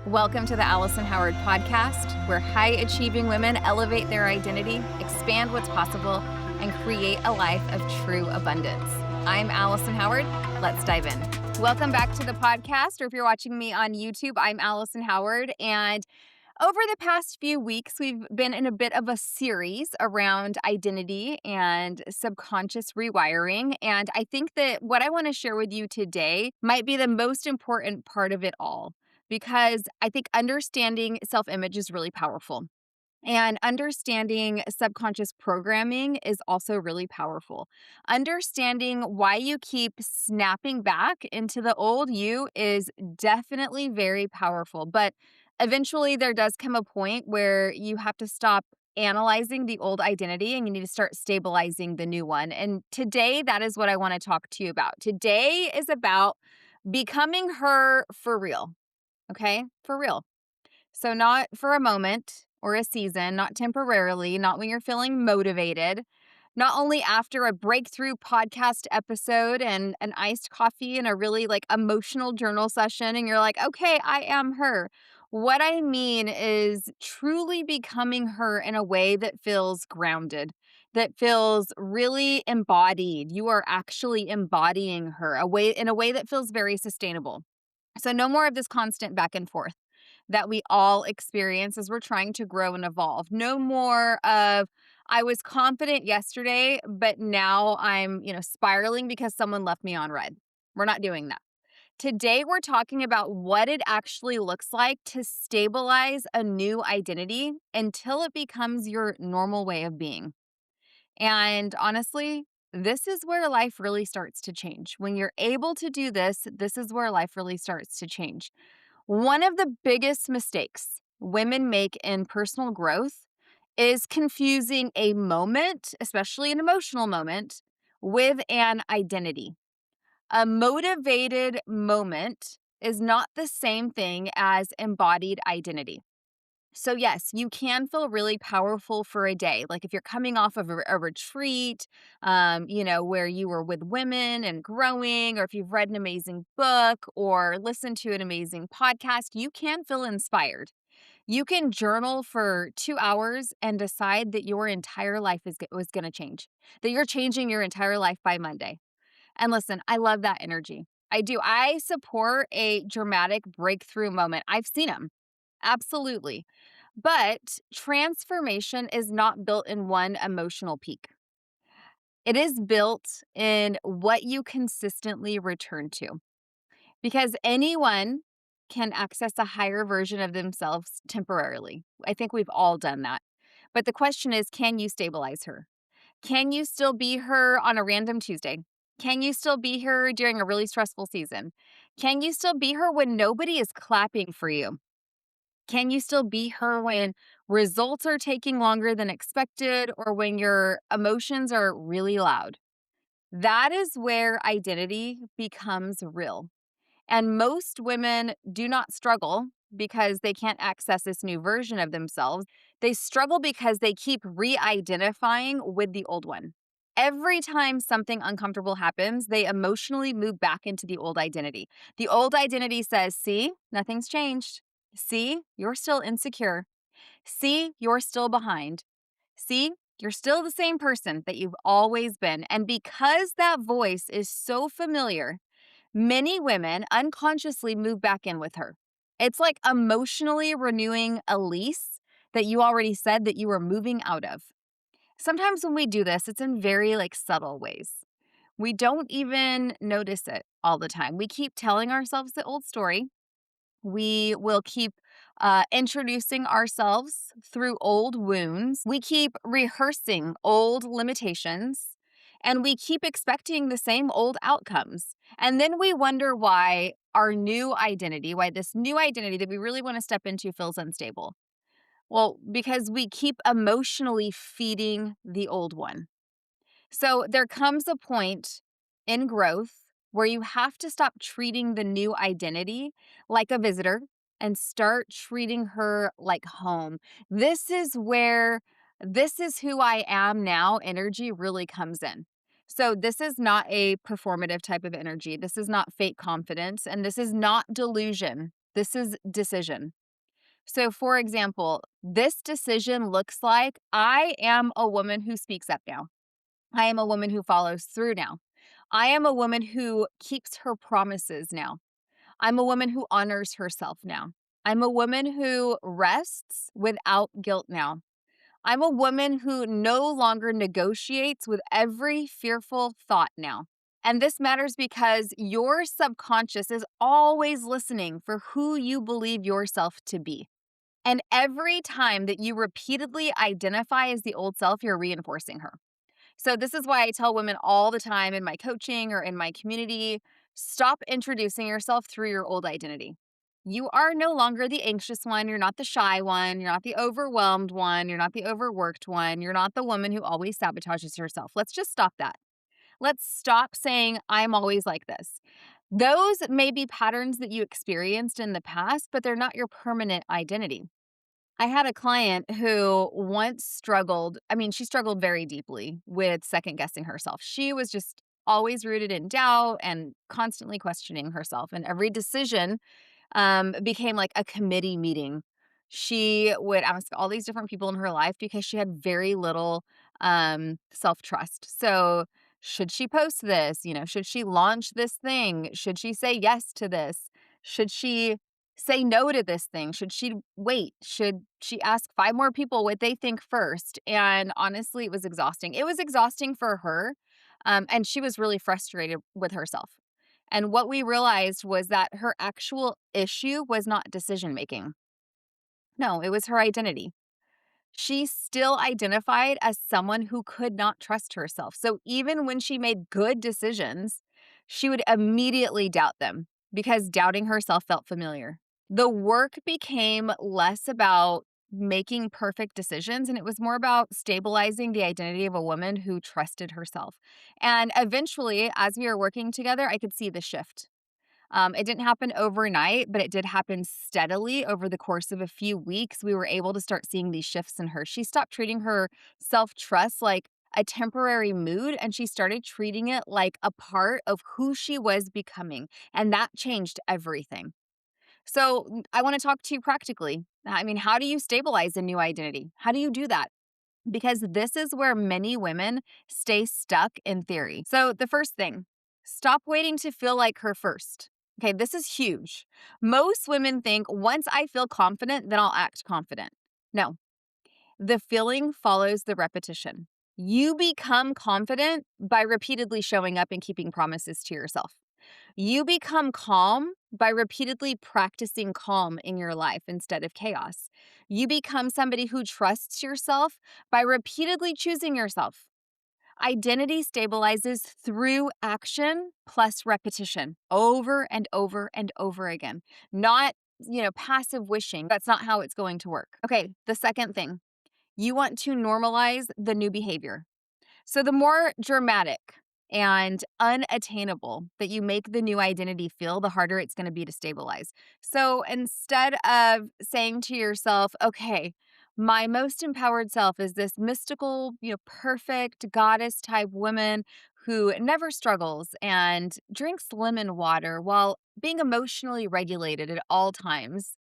Welcome to the Alison Howard podcast, where high achieving women elevate their identity, expand what's possible, and create a life of true abundance. I'm Alison Howard. Let's dive in. Welcome back to the podcast, or if you're watching me on YouTube, I'm Alison Howard. And over the past few weeks, we've been in a bit of a series around identity and subconscious rewiring. And I think that what I want to share with you today might be the most important part of it all, because I think understanding self image is really powerful. And understanding subconscious programming is also really powerful. Understanding why you keep snapping back into the old you is definitely very powerful. But eventually, there does come a point where you have to stop analyzing the old identity and you need to start stabilizing the new one. And today, that is what I want to talk to you about. Today is about becoming her for real. Okay? For real. So, not for a moment or a season, not temporarily, not when you're feeling motivated, not only after a breakthrough podcast episode and an iced coffee and a really emotional journal session, and you're like, okay, I am her. What I mean is truly becoming her in a way that feels grounded, that feels really embodied. You are actually embodying her in a way that feels very sustainable. So, no more of this constant back and forth that we all experience as we're trying to grow and evolve. No more of, I was confident yesterday, but now I'm, spiraling because someone left me on red. We're not doing that. Today, we're talking about what it actually looks like to stabilize a new identity until it becomes your normal way of being. And honestly, this is where life really starts to change. When you're able to do this, this is where life really starts to change. One of the biggest mistakes women make in personal growth is confusing a moment, especially an emotional moment, with an identity. A motivated moment is not the same thing as embodied identity. So, yes, you can feel really powerful for a day. Like if you're coming off of a retreat, where you were with women and growing, or if you've read an amazing book or listened to an amazing podcast, you can feel inspired. You can journal for 2 hours and decide that your entire life was going to change, that you're changing your entire life by Monday. And listen, I love that energy. I do. I support a dramatic breakthrough moment. I've seen them. Absolutely. But transformation is not built in one emotional peak. It is built in what you consistently return to, because anyone can access a higher version of themselves temporarily. I think we've all done that. But the question is, can you stabilize her? Can you still be her on a random Tuesday? Can you still be her during a really stressful season? Can you still be her when nobody is clapping for you? Can you still be her when results are taking longer than expected or when your emotions are really loud? That is where identity becomes real. And most women do not struggle because they can't access this new version of themselves. They struggle because they keep re identifying with the old one. Every time something uncomfortable happens, they emotionally move back into the old identity. The old identity says, see, nothing's changed. See, you're still insecure. See, you're still behind. See, you're still the same person that you've always been. And because that voice is so familiar, many women unconsciously move back in with her. It's like emotionally renewing a lease that you already said that you were moving out of. Sometimes when we do this, it's in very subtle ways. We don't even notice it all the time. We keep telling ourselves the old story. We will keep introducing ourselves through old wounds. We keep rehearsing old limitations and we keep expecting the same old outcomes. And then we wonder why why this new identity that we really want to step into feels unstable. Well, because we keep emotionally feeding the old one. So there comes a point in growth where you have to stop treating the new identity like a visitor and start treating her like home. This is where this is who I am now energy really comes in. So this is not a performative type of energy. This is not fake confidence and this is not delusion. This is decision. So, for example, this decision looks like I am a woman who speaks up now. I am a woman who follows through now. I am a woman who keeps her promises now. I'm a woman who honors herself now. I'm a woman who rests without guilt now. I'm a woman who no longer negotiates with every fearful thought now. And this matters because your subconscious is always listening for who you believe yourself to be. And every time that you repeatedly identify as the old self, you're reinforcing her. So, this is why I tell women all the time in my coaching or in my community, stop introducing yourself through your old identity. You are no longer the anxious one. You're not the shy one. You're not the overwhelmed one. You're not the overworked one. You're not the woman who always sabotages herself. Let's just stop that. Let's stop saying, I'm always like this. Those may be patterns that you experienced in the past, but they're not your permanent identity. I had a client who once struggled. I mean, she struggled very deeply with second guessing herself. She was just always rooted in doubt and constantly questioning herself. And every decision became like a committee meeting. She would ask all these different people in her life because she had very little self trust. So, should she post this? Should she launch this thing? Should she say yes to this? Should she say no to this thing? Should she wait? Should she ask five more people what they think first? And honestly, it was exhausting. It was exhausting for her. And she was really frustrated with herself. And what we realized was that her actual issue was not decision making. No, it was her identity. She still identified as someone who could not trust herself. So even when she made good decisions, she would immediately doubt them because doubting herself felt familiar. The work became less about making perfect decisions and it was more about stabilizing the identity of a woman who trusted herself. And eventually, as we were working together, I could see the shift. It didn't happen overnight, but it did happen steadily over the course of a few weeks. We were able to start seeing these shifts in her. She stopped treating her self trust like a temporary mood and she started treating it like a part of who she was becoming. And that changed everything. So, I want to talk to you practically. I mean, how do you stabilize a new identity? How do you do that? Because this is where many women stay stuck in theory. So, the first thing, stop waiting to feel like her first. Okay, this is huge. Most women think once I feel confident, then I'll act confident. No, the feeling follows the repetition. You become confident by repeatedly showing up and keeping promises to yourself. You become calm by repeatedly practicing calm in your life instead of chaos. You become somebody who trusts yourself by repeatedly choosing yourself. Identity stabilizes through action plus repetition over and over and over again, not, passive wishing. That's not how it's going to work. Okay, the second thing, you want to normalize the new behavior. So the more dramatic and unattainable that you make the new identity feel, the harder it's going to be to stabilize. So instead of saying to yourself, okay, my most empowered self is this mystical, perfect goddess type woman who never struggles and drinks lemon water while being emotionally regulated at all times.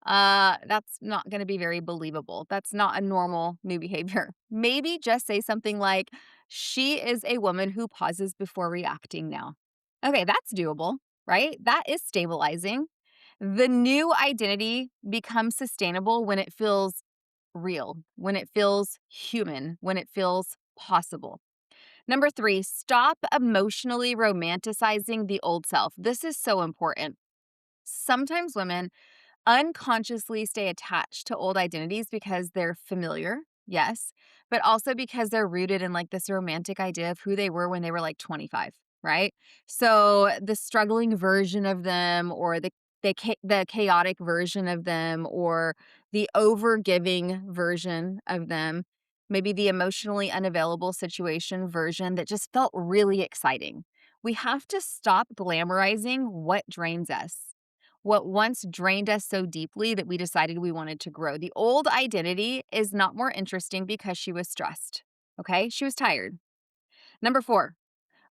That's not going to be very believable. That's not a normal new behavior. Maybe just say something like, she is a woman who pauses before reacting now. Okay, that's doable, right? That is stabilizing. The new identity becomes sustainable when it feels real, when it feels human, when it feels possible. Number three, stop emotionally romanticizing the old self. This is so important. Sometimes women unconsciously stay attached to old identities because they're familiar, yes, but also because they're rooted in like this romantic idea of who they were when they were like 25, right? So the struggling version of them or the chaotic version of them or the overgiving version of them, maybe the emotionally unavailable situation version that just felt really exciting. We have to stop glamorizing what drains us, what once drained us so deeply that we decided we wanted to grow. The old identity is not more interesting because she was stressed. Okay. She was tired. Number four,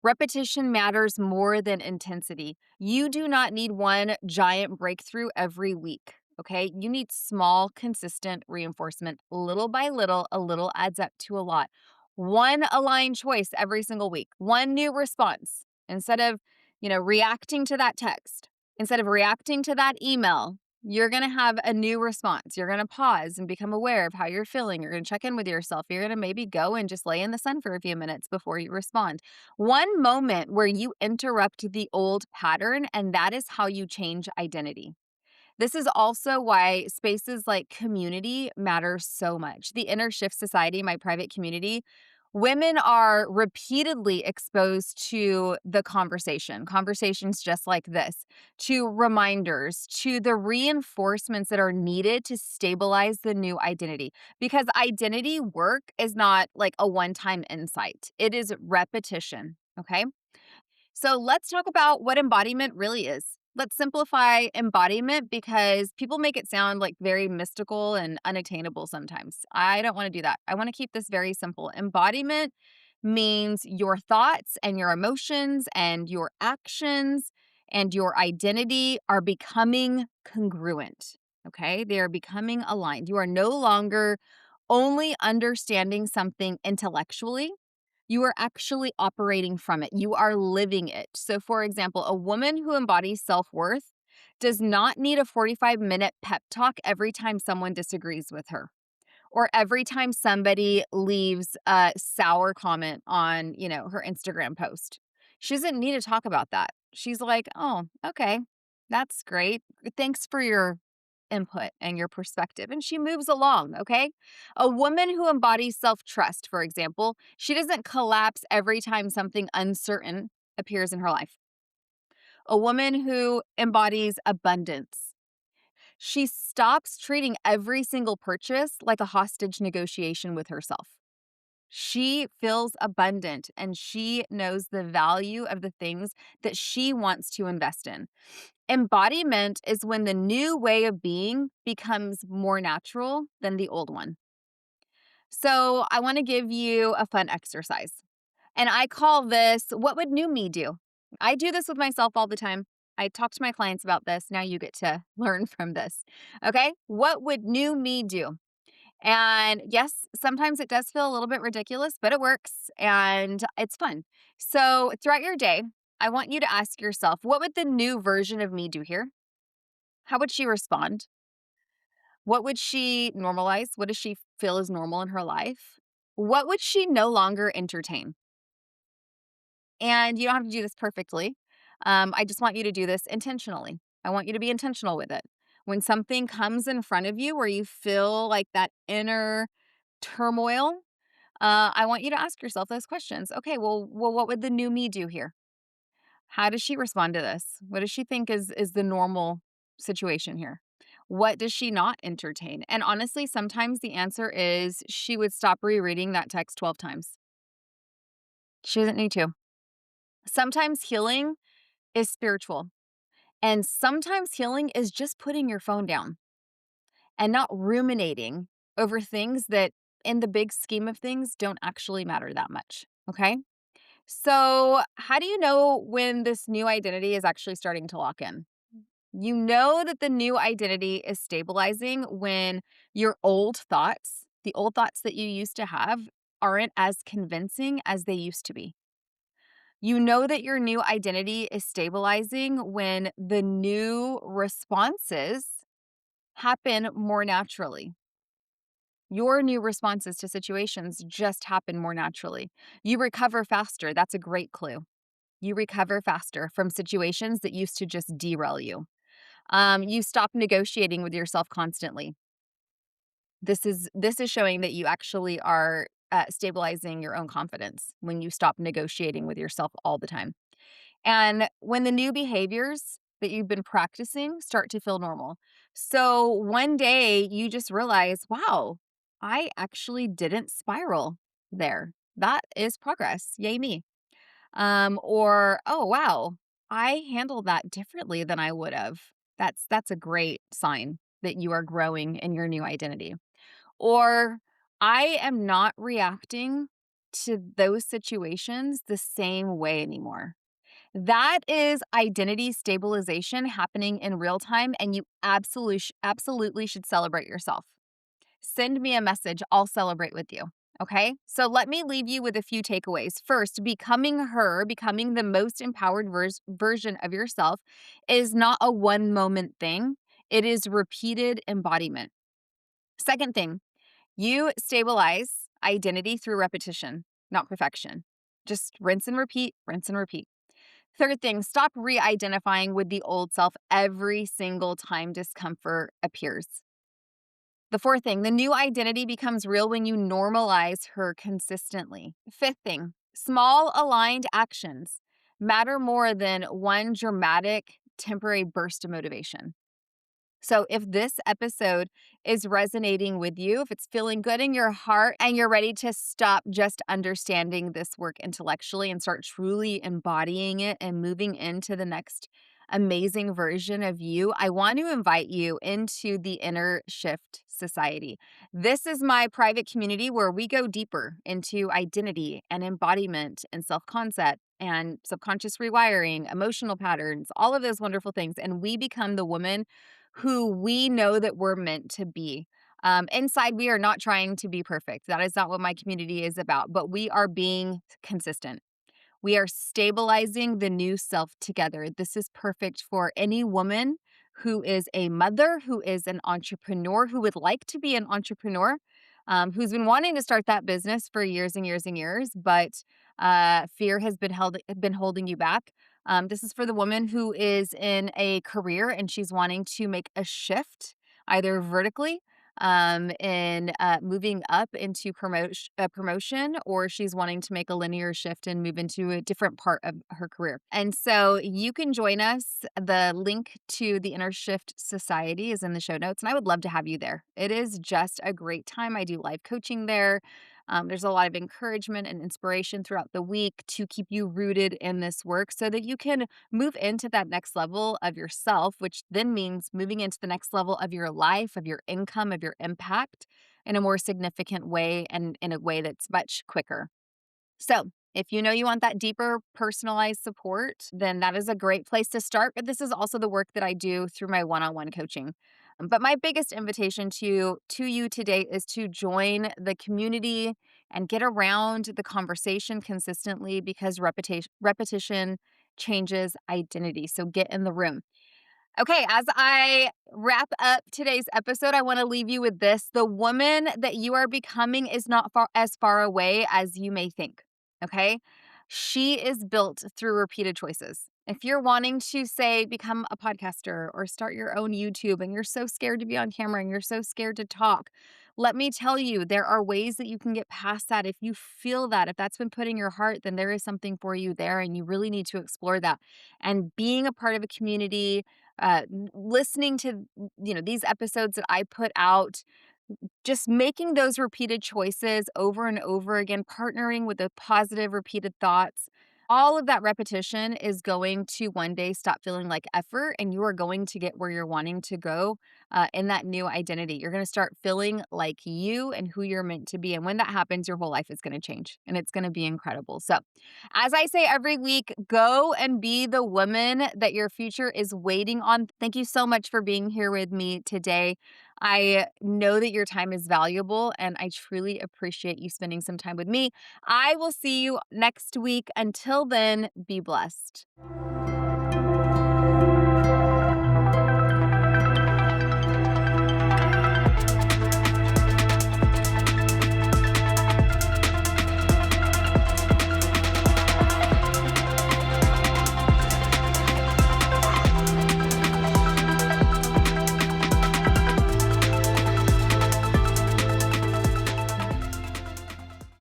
Repetition matters more than intensity. You do not need one giant breakthrough every week. Okay. You need small, consistent reinforcement. Little by little, a little adds up to a lot. One aligned choice every single week, one new response instead of, reacting to that text, instead of reacting to that email. You're going to have a new response. You're going to pause and become aware of how you're feeling. You're going to check in with yourself. You're going to maybe go and just lay in the sun for a few minutes before you respond. One moment where you interrupt the old pattern, and that is how you change identity. This is also why spaces like community matter so much. The Inner Shift Society, my private community, women are repeatedly exposed to the conversations just like this, to reminders, to the reinforcements that are needed to stabilize the new identity. Because identity work is not like a one time insight, it is repetition. Okay. So let's talk about what embodiment really is. Let's simplify embodiment because people make it sound like very mystical and unattainable sometimes. I don't want to do that. I want to keep this very simple. Embodiment means your thoughts and your emotions and your actions and your identity are becoming congruent. Okay. They are becoming aligned. You are no longer only understanding something intellectually, you are actually operating from it. You are living it. So, for example, a woman who embodies self worth does not need a 45-minute pep talk every time someone disagrees with her or every time somebody leaves a sour comment on, her Instagram post. She doesn't need to talk about that. She's like, "Oh, okay. That's great. Thanks for your input and your perspective." And she moves along, okay? A woman who embodies self-trust, for example, she doesn't collapse every time something uncertain appears in her life. A woman who embodies abundance, she stops treating every single purchase like a hostage negotiation with herself. She feels abundant and she knows the value of the things that she wants to invest in. Embodiment is when the new way of being becomes more natural than the old one. So, I want to give you a fun exercise. And I call this, what would new me do? I do this with myself all the time. I talk to my clients about this. Now you get to learn from this. Okay. What would new me do? And yes, sometimes it does feel a little bit ridiculous, but it works and it's fun. So throughout your day, I want you to ask yourself, what would the new version of me do here? How would she respond? What would she normalize? What does she feel is normal in her life? What would she no longer entertain? And you don't have to do this perfectly. I just want you to do this intentionally. I want you to be intentional with it. When something comes in front of you where you feel like that inner turmoil, I want you to ask yourself those questions. Okay, well, what would the new me do here? How does she respond to this? What does she think is the normal situation here? What does she not entertain? And honestly, sometimes the answer is she would stop rereading that text 12 times. She doesn't need to. Sometimes healing is spiritual, and sometimes healing is just putting your phone down and not ruminating over things that, in the big scheme of things, don't actually matter that much. Okay. So, how do you know when this new identity is actually starting to lock in? You know that the new identity is stabilizing when your the old thoughts that you used to have, aren't as convincing as they used to be. You know that your new identity is stabilizing when the new responses happen more naturally. Your new responses to situations just happen more naturally. You recover faster. That's a great clue. You recover faster from situations that used to just derail you. You stop negotiating with yourself constantly. This is showing that you actually are stabilizing your own confidence when you stop negotiating with yourself all the time. And when the new behaviors that you've been practicing start to feel normal. So one day you just realize, wow, I actually didn't spiral there. That is progress. Yay me. Or, oh wow, I handled that differently than I would have. That's a great sign that you are growing in your new identity. Or I am not reacting to those situations the same way anymore. That is identity stabilization happening in real time, and you absolutely should celebrate yourself. Send me a message. I'll celebrate with you. Okay. So let me leave you with a few takeaways. First, becoming the most empowered version of yourself is not a one moment thing, it is repeated embodiment. Second thing, you stabilize identity through repetition, not perfection. Just rinse and repeat, rinse and repeat. Third thing, stop re identifying with the old self every single time discomfort appears. The fourth thing, the new identity becomes real when you normalize her consistently. Fifth thing, small aligned actions matter more than one dramatic temporary burst of motivation. So, if this episode is resonating with you, if it's feeling good in your heart and you're ready to stop just understanding this work intellectually and start truly embodying it and moving into the next amazing version of you, I want to invite you into the Inner Shift Society. This is my private community where we go deeper into identity and embodiment and self concept and subconscious rewiring, emotional patterns, all of those wonderful things. And we become the woman who we know that we're meant to be. Inside, we are not trying to be perfect. That is not what my community is about, but we are being consistent. We are stabilizing the new self together. This is perfect for any woman who is a mother, who is an entrepreneur, who would like to be an entrepreneur, who's been wanting to start that business for years and years and years, but fear has been holding you back. This is for the woman who is in a career and she's wanting to make a shift, either vertically in moving up into promotion, or she's wanting to make a linear shift and move into a different part of her career. And so you can join us. The link to the Inner Shift Society is in the show notes, and I would love to have you there. It is just a great time. I do live coaching there. There's a lot of encouragement and inspiration throughout the week to keep you rooted in this work so that you can move into that next level of yourself, which then means moving into the next level of your life, of your income, of your impact in a more significant way and in a way that's much quicker. So, if you know you want that deeper personalized support, then that is a great place to start. But this is also the work that I do through my one-on-one coaching. But my biggest invitation to you today is to join the community and get around the conversation consistently because repetition changes identity. So get in the room. Okay, as I wrap up today's episode, I want to leave you with this. The woman that you are becoming is not as far away as you may think. Okay? She is built through repeated choices. If you're wanting to, say, become a podcaster or start your own YouTube and you're so scared to be on camera and you're so scared to talk, let me tell you, there are ways that you can get past that. If you feel that, if that's been put in your heart, then there is something for you there and you really need to explore that. And being a part of a community, listening to these episodes that I put out, just making those repeated choices over and over again, partnering with the positive repeated thoughts, all of that repetition is going to one day stop feeling like effort, and you are going to get where you're wanting to go in that new identity. You're going to start feeling like you and who you're meant to be. And when that happens, your whole life is going to change and it's going to be incredible. So, as I say every week, go and be the woman that your future is waiting on. Thank you so much for being here with me today. I know that your time is valuable and I truly appreciate you spending some time with me. I will see you next week. Until then, be blessed.